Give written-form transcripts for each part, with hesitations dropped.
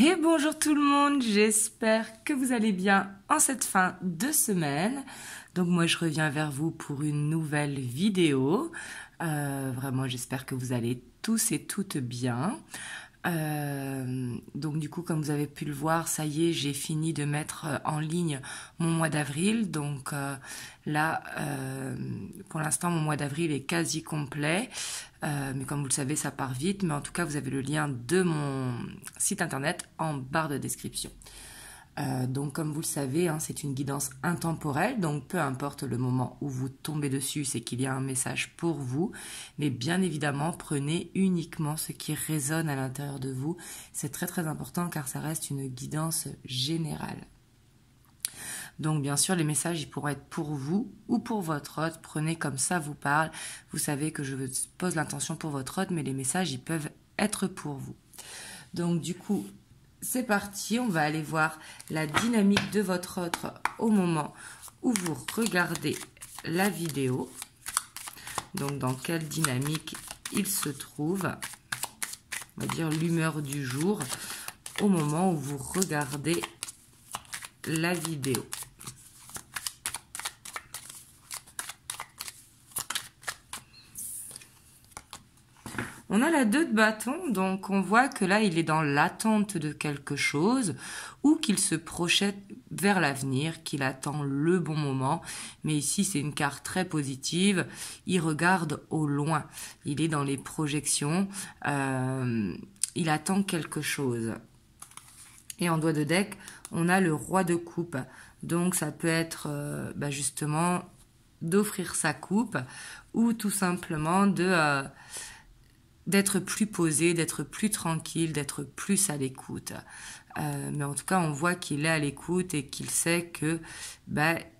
Et bonjour tout le monde, j'espère que vous allez bien en cette fin de semaine. Donc moi je reviens vers vous pour une nouvelle vidéo. Vraiment j'espère que vous allez tous et toutes bien. Donc du coup comme vous avez pu le voir, ça y est, j'ai fini de mettre en ligne mon mois d'avril. Donc là, pour l'instant mon mois d'avril est quasi complet. Mais comme vous le savez, ça part vite. Mais en tout cas, vous avez le lien de mon site internet en barre de description. Donc comme vous le savez, hein, c'est une guidance intemporelle, donc peu importe le moment où vous tombez dessus, c'est qu'il y a un message pour vous, mais bien évidemment, prenez uniquement ce qui résonne à l'intérieur de vous. C'est très très important car ça reste une guidance générale. Donc bien sûr, les messages, ils pourront être pour vous ou pour votre hôte. Prenez comme ça vous parle. Vous savez que je pose l'intention pour votre hôte, mais les messages, ils peuvent être pour vous. Donc du coup, c'est parti. On va aller voir la dynamique de votre hôte au moment où vous regardez la vidéo. Donc dans quelle dynamique il se trouve. On va dire l'humeur du jour au moment où vous regardez la vidéo. On a la 2 de bâton, donc on voit que là, il est dans l'attente de quelque chose ou qu'il se projette vers l'avenir, qu'il attend le bon moment. Mais ici, c'est une carte très positive. Il regarde au loin. Il est dans les projections. Il attend quelque chose. Et en doigt de deck, on a le roi de coupe. Donc, ça peut être justement d'offrir sa coupe ou tout simplement d'être plus posé, d'être plus tranquille, d'être plus à l'écoute. Mais en tout cas, on voit qu'il est à l'écoute et qu'il sait que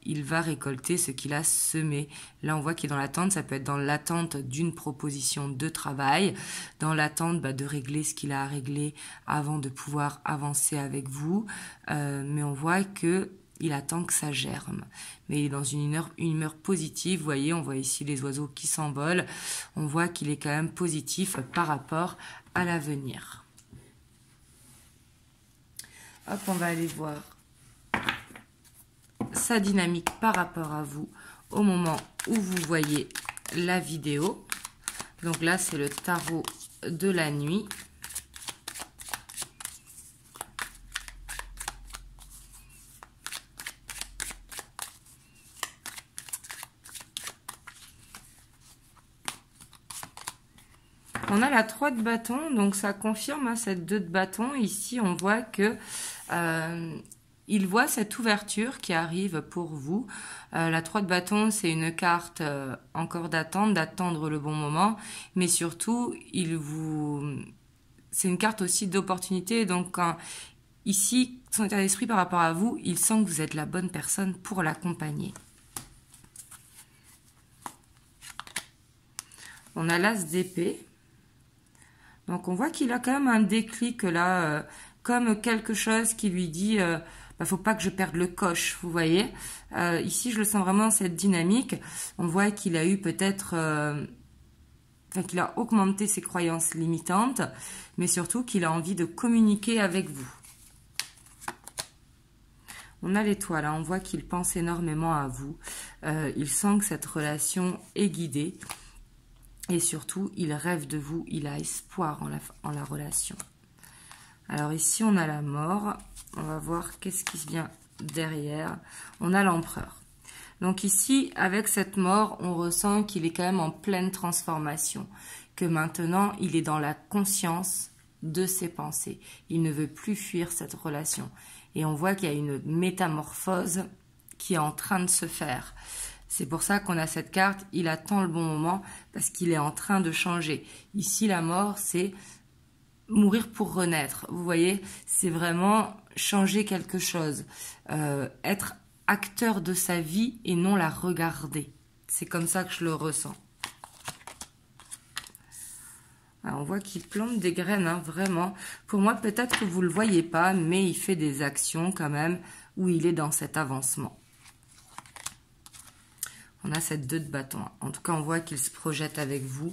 il va récolter ce qu'il a semé. Là, on voit qu'il est dans l'attente. Ça peut être dans l'attente d'une proposition de travail, dans l'attente de régler ce qu'il a à régler avant de pouvoir avancer avec vous. Mais on voit que il attend que ça germe. Mais il est dans une humeur positive. Vous voyez, on voit ici les oiseaux qui s'envolent. On voit qu'il est quand même positif par rapport à l'avenir. Hop, on va aller voir sa dynamique par rapport à vous au moment où vous voyez la vidéo. Donc là, c'est le tarot de la nuit. On a la 3 de bâton, donc ça confirme cette 2 de bâton. Ici, on voit que il voit cette ouverture qui arrive pour vous. La 3 de bâton, c'est une carte encore d'attente, d'attendre le bon moment. Mais surtout, c'est une carte aussi d'opportunité. Donc, ici, son état d'esprit par rapport à vous, il sent que vous êtes la bonne personne pour l'accompagner. On a l'as d'épée. Donc, on voit qu'il a quand même un déclic là, comme quelque chose qui lui dit faut pas que je perde le coche, vous voyez. Ici, je le sens vraiment cette dynamique. On voit qu'il a eu peut-être... qu'il a augmenté ses croyances limitantes, mais surtout qu'il a envie de communiquer avec vous. On a l'étoile, hein, on voit qu'il pense énormément à vous. Il sent que cette relation est guidée. Et surtout, il rêve de vous, il a espoir en la relation. Alors ici, on a la mort. On va voir qu'est-ce qui vient derrière. On a l'empereur. Donc ici, avec cette mort, on ressent qu'il est quand même en pleine transformation. Que maintenant, il est dans la conscience de ses pensées. Il ne veut plus fuir cette relation. Et on voit qu'il y a une métamorphose qui est en train de se faire. C'est pour ça qu'on a cette carte, il attend le bon moment parce qu'il est en train de changer. Ici, la mort, c'est mourir pour renaître. Vous voyez, c'est vraiment changer quelque chose. Être acteur de sa vie et non la regarder. C'est comme ça que je le ressens. Alors, on voit qu'il plante des graines, hein, vraiment. Pour moi, peut-être que vous ne le voyez pas, mais il fait des actions quand même où il est dans cet avancement. On a cette 2 de bâton. En tout cas, on voit qu'il se projette avec vous.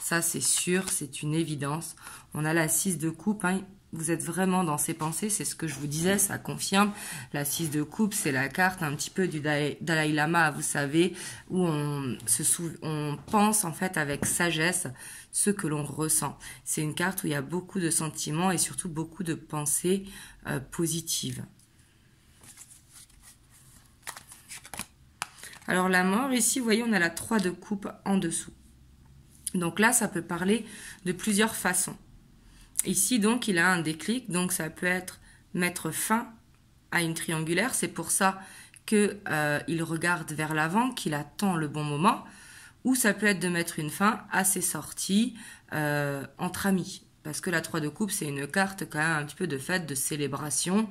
Ça, c'est sûr, c'est une évidence. On a la 6 de coupe. Hein. vous êtes vraiment dans ses pensées, c'est ce que je vous disais, ça confirme. La 6 de coupe, c'est la carte un petit peu du Dalai Lama, vous savez, où on pense en fait avec sagesse ce que l'on ressent. C'est une carte où il y a beaucoup de sentiments et surtout beaucoup de pensées positives. Alors la mort, ici, vous voyez, on a la 3 de coupe en dessous. Donc là, ça peut parler de plusieurs façons. Ici, donc, il a un déclic. Donc ça peut être mettre fin à une triangulaire. C'est pour ça qu'il regarde vers l'avant, qu'il attend le bon moment. Ou ça peut être de mettre une fin à ses sorties entre amis. Parce que la 3 de coupe, c'est une carte quand même un petit peu de fête, de célébration.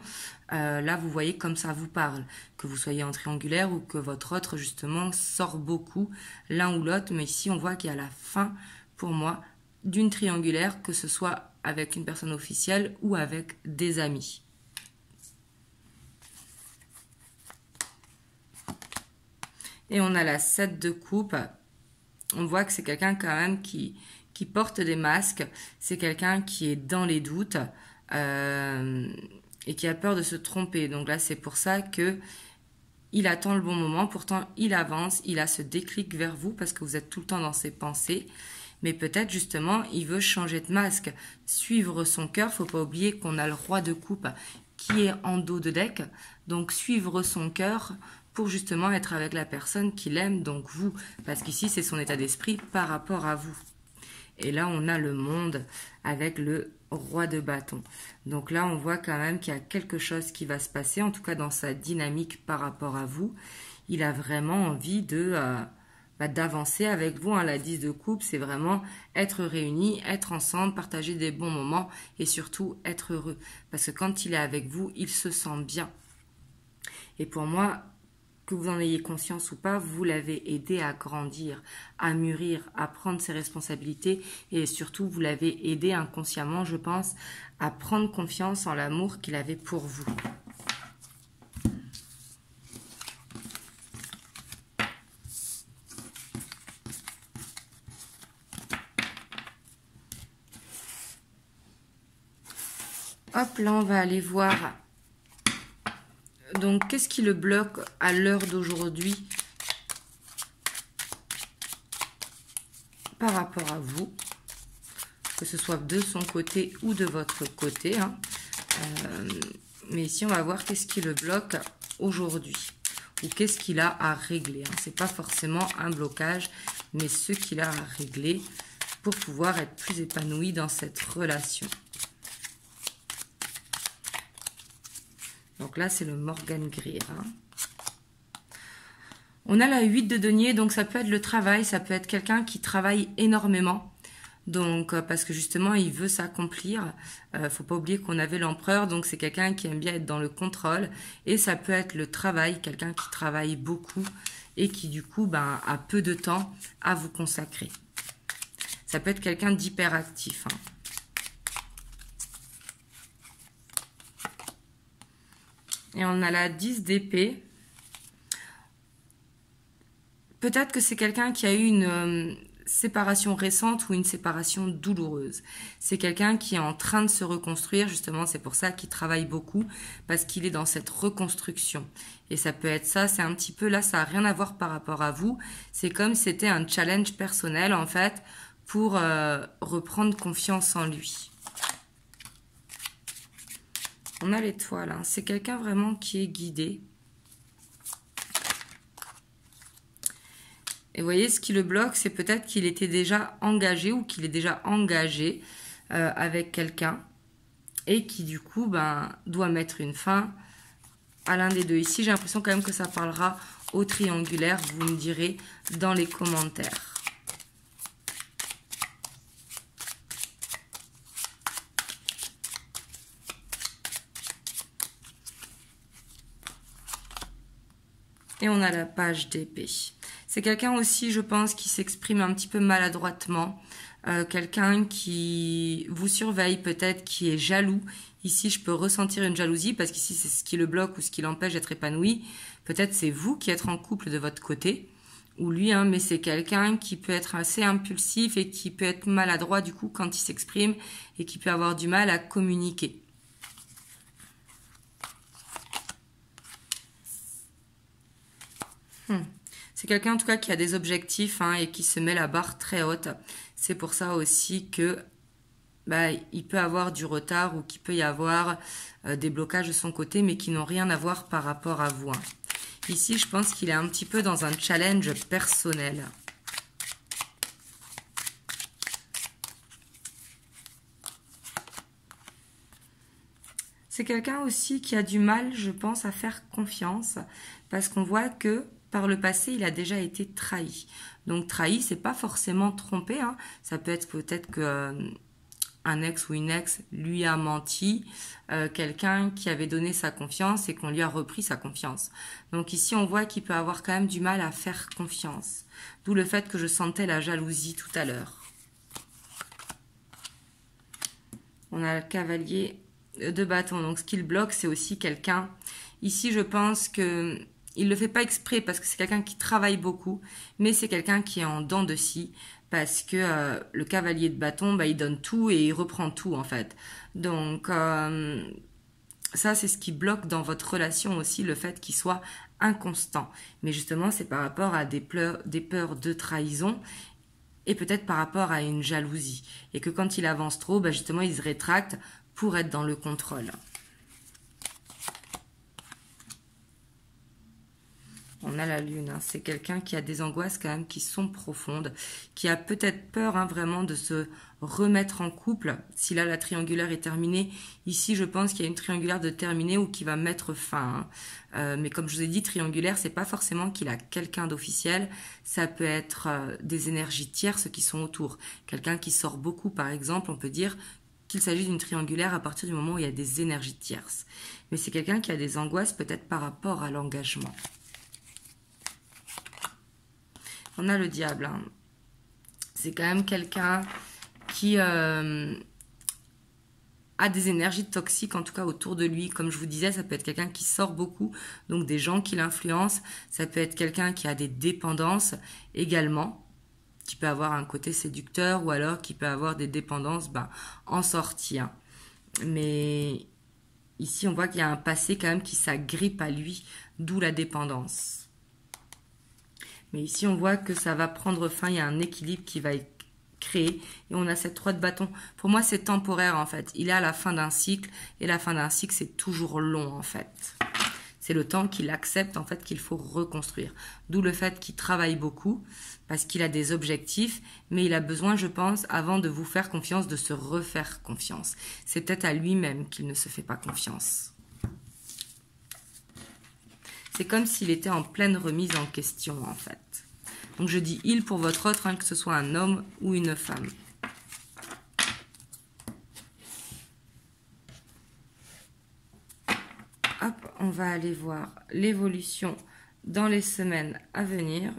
Là, vous voyez comme ça vous parle. Que vous soyez en triangulaire ou que votre autre, justement, sort beaucoup l'un ou l'autre. Mais ici, on voit qu'il y a la fin, pour moi, d'une triangulaire, que ce soit avec une personne officielle ou avec des amis. Et on a la 7 de coupe. On voit que c'est quelqu'un quand même qui porte des masques. C'est quelqu'un qui est dans les doutes et qui a peur de se tromper. Donc là, c'est pour ça que il attend le bon moment. Pourtant, il avance. Il a ce déclic vers vous parce que vous êtes tout le temps dans ses pensées. Mais peut-être, justement, il veut changer de masque, suivre son cœur. Faut pas oublier qu'on a le roi de coupe qui est en dos de deck. Donc, suivre son cœur pour justement être avec la personne qu'il aime, donc vous. Parce qu'ici, c'est son état d'esprit par rapport à vous. Et là, on a le monde avec le roi de bâton. Donc là, on voit quand même qu'il y a quelque chose qui va se passer, en tout cas dans sa dynamique par rapport à vous. Il a vraiment envie d'avancer avec vous. La 10 de coupe, c'est vraiment être réunis, être ensemble, partager des bons moments et surtout être heureux. Parce que quand il est avec vous, il se sent bien. Et pour moi, que vous en ayez conscience ou pas, vous l'avez aidé à grandir, à mûrir, à prendre ses responsabilités et surtout, vous l'avez aidé inconsciemment, je pense, à prendre confiance en l'amour qu'il avait pour vous. Hop, là, on va aller voir. Donc, qu'est-ce qui le bloque à l'heure d'aujourd'hui par rapport à vous, que ce soit de son côté ou de votre côté. Mais ici, on va voir qu'est-ce qui le bloque aujourd'hui ou qu'est-ce qu'il a à régler. Ce n'est pas forcément un blocage, mais ce qu'il a à régler pour pouvoir être plus épanoui dans cette relation. Donc là, c'est le Morgan Greer. On a la 8 de denier, donc ça peut être le travail, ça peut être quelqu'un qui travaille énormément. Donc, parce que justement, il veut s'accomplir. Faut pas oublier qu'on avait l'empereur, donc c'est quelqu'un qui aime bien être dans le contrôle. Et ça peut être le travail, quelqu'un qui travaille beaucoup et qui du coup a peu de temps à vous consacrer. Ça peut être quelqu'un d'hyperactif. Et on a la 10 d'épée. Peut-être que c'est quelqu'un qui a eu une séparation récente ou une séparation douloureuse. C'est quelqu'un qui est en train de se reconstruire, justement, c'est pour ça qu'il travaille beaucoup, parce qu'il est dans cette reconstruction. Et ça peut être ça, c'est un petit peu, là, ça n'a rien à voir par rapport à vous. C'est comme si c'était un challenge personnel, en fait, pour reprendre confiance en lui. On a l'étoile, c'est quelqu'un vraiment qui est guidé. Et vous voyez, ce qui le bloque, c'est peut-être qu'il était déjà engagé ou qu'il est déjà engagé avec quelqu'un et qui, du coup, doit mettre une fin à l'un des deux. Ici, j'ai l'impression quand même que ça parlera au triangulaire. Vous me direz dans les commentaires. Et on a la page d'épée. C'est quelqu'un aussi, je pense, qui s'exprime un petit peu maladroitement. Quelqu'un qui vous surveille peut-être, qui est jaloux. Ici, je peux ressentir une jalousie parce qu'ici, c'est ce qui le bloque ou ce qui l'empêche d'être épanoui. Peut-être c'est vous qui êtes en couple de votre côté ou lui, hein, mais c'est quelqu'un qui peut être assez impulsif et qui peut être maladroit du coup quand il s'exprime et qui peut avoir du mal à communiquer. C'est quelqu'un en tout cas qui a des objectifs, hein, et qui se met la barre très haute. C'est pour ça aussi que il peut avoir du retard ou qu'il peut y avoir des blocages de son côté, mais qui n'ont rien à voir par rapport à vous, hein. Ici, je pense qu'il est un petit peu dans un challenge personnel. C'est quelqu'un aussi qui a du mal, je pense, à faire confiance, parce qu'on voit que par le passé, il a déjà été trahi. Donc trahi, c'est pas forcément trompé, hein. Ça peut être peut-être que un ex ou une ex lui a menti, quelqu'un qui avait donné sa confiance et qu'on lui a repris sa confiance. Donc ici, on voit qu'il peut avoir quand même du mal à faire confiance. D'où le fait que je sentais la jalousie tout à l'heure. On a le cavalier de bâton. Donc ce qui le bloque, c'est aussi quelqu'un. Ici, je pense que il ne le fait pas exprès parce que c'est quelqu'un qui travaille beaucoup, mais c'est quelqu'un qui est en dents de scie parce que le cavalier de bâton, il donne tout et il reprend tout en fait. Donc ça, c'est ce qui bloque dans votre relation aussi, le fait qu'il soit inconstant. Mais justement, c'est par rapport à des peurs de trahison et peut-être par rapport à une jalousie. Et que quand il avance trop, justement, il se rétracte pour être dans le contrôle. On a la lune, hein. C'est quelqu'un qui a des angoisses quand même qui sont profondes, qui a peut-être peur, hein, vraiment de se remettre en couple. Si là la triangulaire est terminée, ici je pense qu'il y a une triangulaire de terminée ou qui va mettre fin, hein. Mais comme je vous ai dit, triangulaire, c'est pas forcément qu'il a quelqu'un d'officiel, ça peut être des énergies tierces qui sont autour. Quelqu'un qui sort beaucoup par exemple, on peut dire qu'il s'agit d'une triangulaire à partir du moment où il y a des énergies tierces. Mais c'est quelqu'un qui a des angoisses peut-être par rapport à l'engagement. On a le diable, hein. C'est quand même quelqu'un qui a des énergies toxiques, en tout cas autour de lui. Comme je vous disais, ça peut être quelqu'un qui sort beaucoup, donc des gens qui l'influencent. Ça peut être quelqu'un qui a des dépendances également, qui peut avoir un côté séducteur ou alors qui peut avoir des dépendances en sortie, hein. Mais ici, on voit qu'il y a un passé quand même qui s'agrippe à lui, d'où la dépendance. Mais ici, on voit que ça va prendre fin, il y a un équilibre qui va être créé. Et on a cette 3 de bâton. Pour moi, c'est temporaire, en fait. Il est à la fin d'un cycle. Et la fin d'un cycle, c'est toujours long, en fait. C'est le temps qu'il accepte, en fait, qu'il faut reconstruire. D'où le fait qu'il travaille beaucoup, parce qu'il a des objectifs. Mais il a besoin, je pense, avant de vous faire confiance, de se refaire confiance. C'est peut-être à lui-même qu'il ne se fait pas confiance. C'est comme s'il était en pleine remise en question, en fait. Donc, je dis « il » pour votre autre, hein, que ce soit un homme ou une femme. Hop, on va aller voir l'évolution dans les semaines à venir.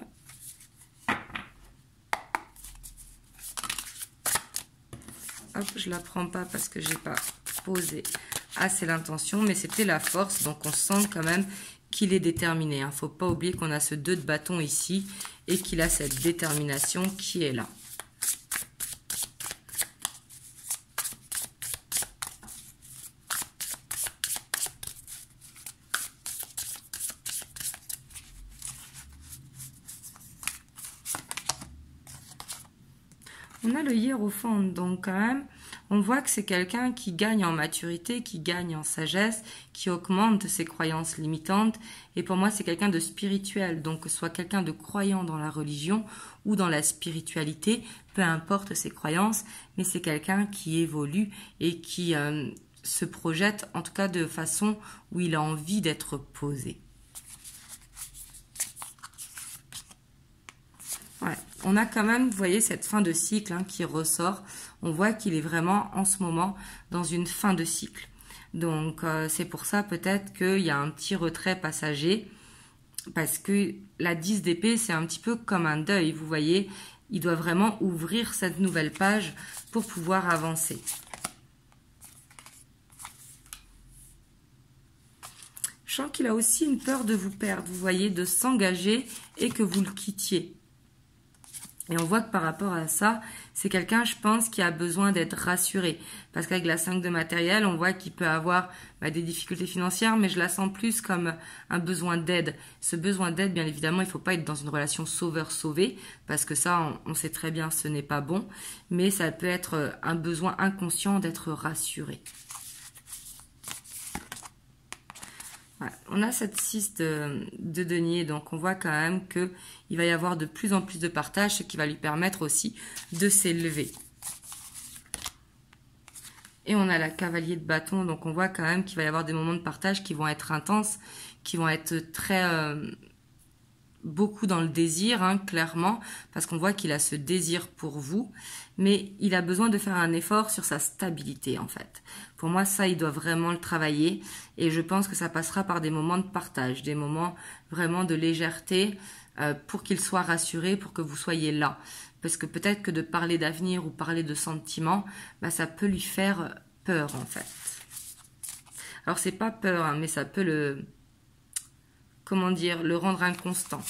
Hop, je la prends pas parce que j'ai pas posé assez l'intention, mais c'était la force, donc on sent quand même qu'il est déterminé. Il ne faut pas oublier qu'on a ce 2 de bâton ici et qu'il a cette détermination qui est là. On a le hiérophant, donc quand même, on voit que c'est quelqu'un qui gagne en maturité, qui gagne en sagesse, qui augmente ses croyances limitantes. Et pour moi, c'est quelqu'un de spirituel, donc que ce soit quelqu'un de croyant dans la religion ou dans la spiritualité, peu importe ses croyances, mais c'est quelqu'un qui évolue et qui se projette, en tout cas de façon où il a envie d'être posé. Ouais. On a quand même, vous voyez, cette fin de cycle, hein, qui ressort. On voit qu'il est vraiment en ce moment dans une fin de cycle. Donc c'est pour ça peut-être qu'il y a un petit retrait passager, parce que la 10 d'épée, c'est un petit peu comme un deuil, vous voyez. Il doit vraiment ouvrir cette nouvelle page pour pouvoir avancer. sens qu'il a aussi une peur de vous perdre, vous voyez, de s'engager et que vous le quittiez. Et on voit que par rapport à ça, c'est quelqu'un, je pense, qui a besoin d'être rassuré. Parce qu'avec la 5 de matériel, on voit qu'il peut avoir des difficultés financières, mais je la sens plus comme un besoin d'aide. Ce besoin d'aide, bien évidemment, il ne faut pas être dans une relation sauveur-sauvé, parce que ça, on sait très bien, ce n'est pas bon. Mais ça peut être un besoin inconscient d'être rassuré. Voilà. On a cette 6 de denier, donc on voit quand même qu'il va y avoir de plus en plus de partage, ce qui va lui permettre aussi de s'élever. Et on a la cavalier de bâton, donc on voit quand même qu'il va y avoir des moments de partage qui vont être intenses, qui vont être très... beaucoup dans le désir, hein, clairement, parce qu'on voit qu'il a ce désir pour vous, mais il a besoin de faire un effort sur sa stabilité, en fait. Pour moi, ça, il doit vraiment le travailler, et je pense que ça passera par des moments de partage, des moments vraiment de légèreté, pour qu'il soit rassuré, pour que vous soyez là. Parce que peut-être que de parler d'avenir ou parler de sentiments, ça peut lui faire peur, en fait. Alors, c'est pas peur, hein, mais ça peut le... comment dire, le rendre inconstant.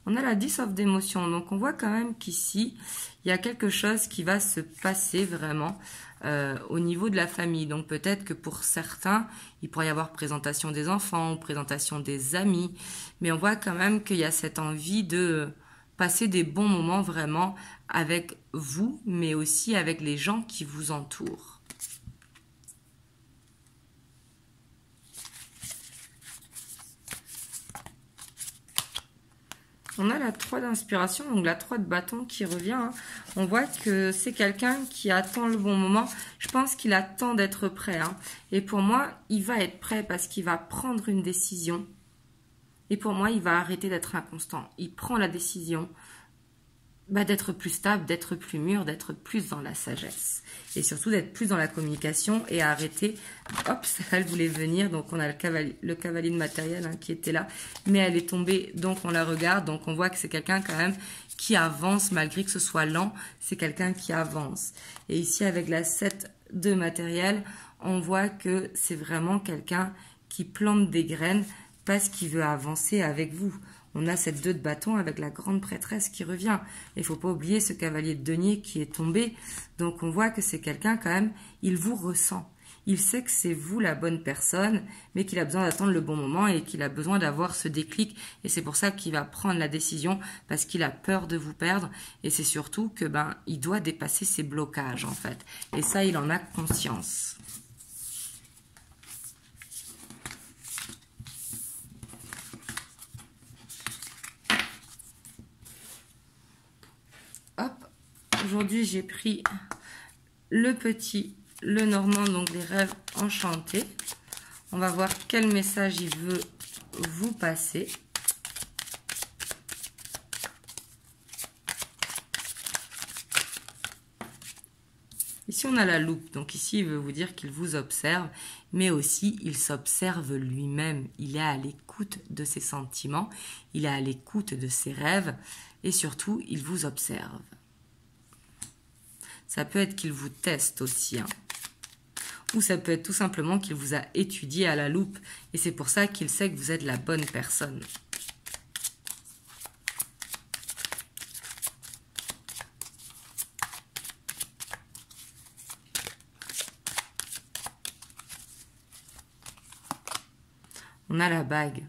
On a la 10 of d'émotion, donc on voit quand même qu'ici, il y a quelque chose qui va se passer vraiment au niveau de la famille. Donc peut-être que pour certains, il pourrait y avoir présentation des enfants, présentation des amis, mais on voit quand même qu'il y a cette envie de passer des bons moments vraiment avec vous, mais aussi avec les gens qui vous entourent. On a la 3 d'inspiration, donc la 3 de bâton qui revient. Hein. On voit que c'est quelqu'un qui attend le bon moment. Je pense qu'il attend d'être prêt. Hein. Et pour moi, il va être prêt parce qu'il va prendre une décision. Et pour moi, il va arrêter d'être inconstant. Il prend la décision d'être plus stable, d'être plus mûr, d'être plus dans la sagesse. Et surtout d'être plus dans la communication et arrêter. Hop, elle voulait venir. Donc on a le cavalier de matériel hein, qui était là. Mais elle est tombée, donc on la regarde. Donc on voit que c'est quelqu'un quand même qui avance malgré que ce soit lent. C'est quelqu'un qui avance. Et ici avec la 7 de matériel, on voit que c'est vraiment quelqu'un qui plante des graines parce qu'il veut avancer avec vous. On a cette 2 de bâton avec la grande prêtresse qui revient. Il ne faut pas oublier ce cavalier de denier qui est tombé. Donc on voit que c'est quelqu'un quand même, il vous ressent. Il sait que c'est vous la bonne personne, mais qu'il a besoin d'attendre le bon moment et qu'il a besoin d'avoir ce déclic. Et c'est pour ça qu'il va prendre la décision parce qu'il a peur de vous perdre. Et c'est surtout que il doit dépasser ses blocages en fait. Et ça, il en a conscience. Aujourd'hui, j'ai pris le petit, le normand, donc les rêves enchantés. On va voir quel message il veut vous passer. Ici, on a la loupe. Donc ici, il veut vous dire qu'il vous observe, mais aussi, il s'observe lui-même. Il est à l'écoute de ses sentiments, il est à l'écoute de ses rêves, et surtout, il vous observe. Ça peut être qu'il vous teste aussi. Hein. Ou ça peut être tout simplement qu'il vous a étudié à la loupe. Et c'est pour ça qu'il sait que vous êtes la bonne personne. On a la bague.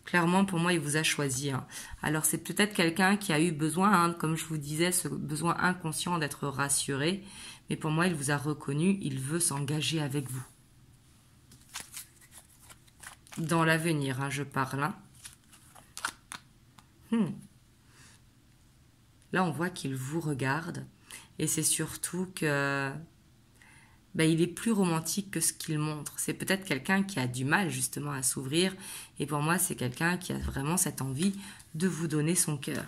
Clairement, pour moi, il vous a choisi. Hein. Alors, c'est peut-être quelqu'un qui a eu besoin, hein, comme je vous disais, ce besoin inconscient d'être rassuré. Mais pour moi, il vous a reconnu, il veut s'engager avec vous. Dans l'avenir, hein, je parle. Hein. Là, on voit qu'il vous regarde. Et c'est surtout que... il est plus romantique que ce qu'il montre. C'est peut-être quelqu'un qui a du mal justement à s'ouvrir. Et pour moi, c'est quelqu'un qui a vraiment cette envie de vous donner son cœur.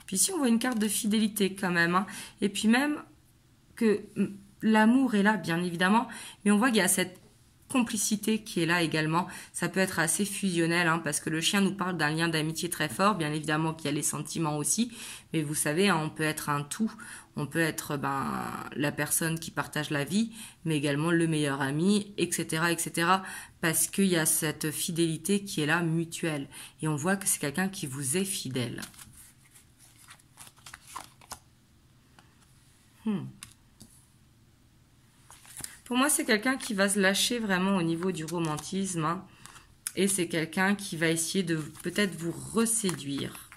Puis ici, on voit une carte de fidélité quand même. Hein. Et puis même que l'amour est là, bien évidemment. Mais on voit qu'il y a cette complicité qui est là également. Ça peut être assez fusionnel, hein, parce que le chien nous parle d'un lien d'amitié très fort. Bien évidemment qu'il y a les sentiments aussi. Mais vous savez, hein, on peut être un tout. On peut être la personne qui partage la vie, mais également le meilleur ami, etc., etc. Parce qu'il y a cette fidélité qui est là, mutuelle. Et on voit que c'est quelqu'un qui vous est fidèle. Pour moi, c'est quelqu'un qui va se lâcher vraiment au niveau du romantisme. Hein, et c'est quelqu'un qui va essayer de peut-être vous reséduire.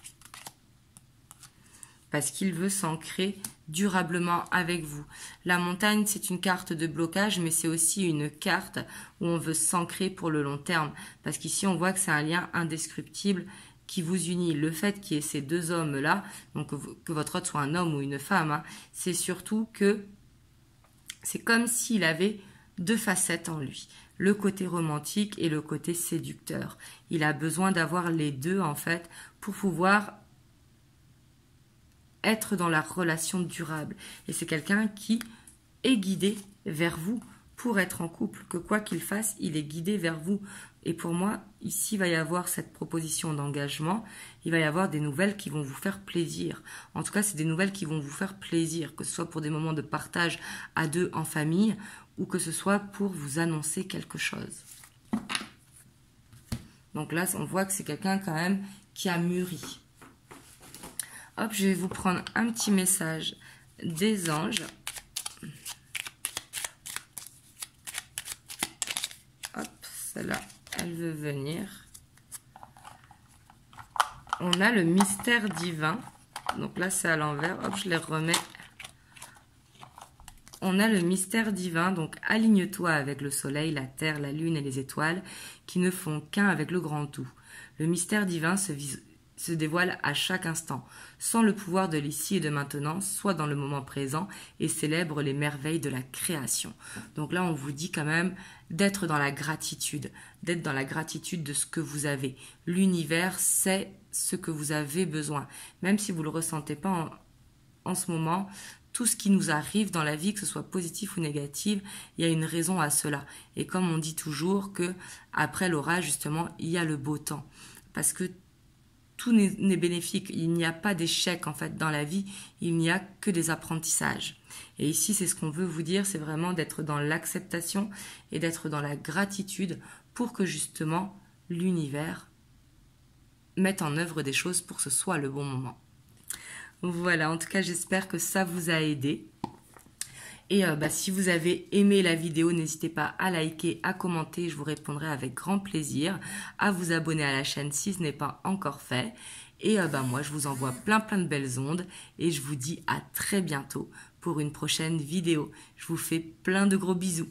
Parce qu'il veut s'ancrer durablement avec vous. La montagne, c'est une carte de blocage, mais c'est aussi une carte où on veut s'ancrer pour le long terme. Parce qu'ici, on voit que c'est un lien indescriptible qui vous unit. Le fait qu'il y ait ces deux hommes-là, donc que votre autre soit un homme ou une femme, hein, c'est surtout que c'est comme s'il avait deux facettes en lui, le côté romantique et le côté séducteur. Il a besoin d'avoir les deux en fait pour pouvoir être dans la relation durable. Et c'est quelqu'un qui est guidé vers vous pour être en couple, que quoi qu'il fasse, il est guidé vers vous. Et pour moi, ici, il va y avoir cette proposition d'engagement, il va y avoir des nouvelles qui vont vous faire plaisir. En tout cas, c'est des nouvelles qui vont vous faire plaisir, que ce soit pour des moments de partage à deux en famille, ou que ce soit pour vous annoncer quelque chose. Donc là, on voit que c'est quelqu'un quand même qui a mûri. Hop, je vais vous prendre un petit message des anges. Hop, celle-là, elle veut venir. On a le mystère divin. Donc là, c'est à l'envers. Hop, je les remets. On a le mystère divin. Donc, aligne-toi avec le soleil, la terre, la lune et les étoiles qui ne font qu'un avec le grand tout. Le mystère divin se dévoile à chaque instant, sans le pouvoir de l'ici et de maintenant, soit dans le moment présent et célèbre les merveilles de la création. Donc là, on vous dit quand même d'être dans la gratitude, d'être dans la gratitude de ce que vous avez. L'univers sait ce que vous avez besoin. Même si vous ne le ressentez pas en ce moment, tout ce qui nous arrive dans la vie, que ce soit positif ou négatif, il y a une raison à cela. Et comme on dit toujours que après l'orage, justement, il y a le beau temps. Parce que tout n'est bénéfique, il n'y a pas d'échec en fait dans la vie, il n'y a que des apprentissages. Et ici, c'est ce qu'on veut vous dire, c'est vraiment d'être dans l'acceptation et d'être dans la gratitude pour que justement l'univers mette en œuvre des choses pour que ce soit le bon moment. Voilà, en tout cas, j'espère que ça vous a aidé. Et si vous avez aimé la vidéo, n'hésitez pas à liker, à commenter, je vous répondrai avec grand plaisir, à vous abonner à la chaîne si ce n'est pas encore fait. Et moi, je vous envoie plein de belles ondes et je vous dis à très bientôt pour une prochaine vidéo. Je vous fais plein de gros bisous.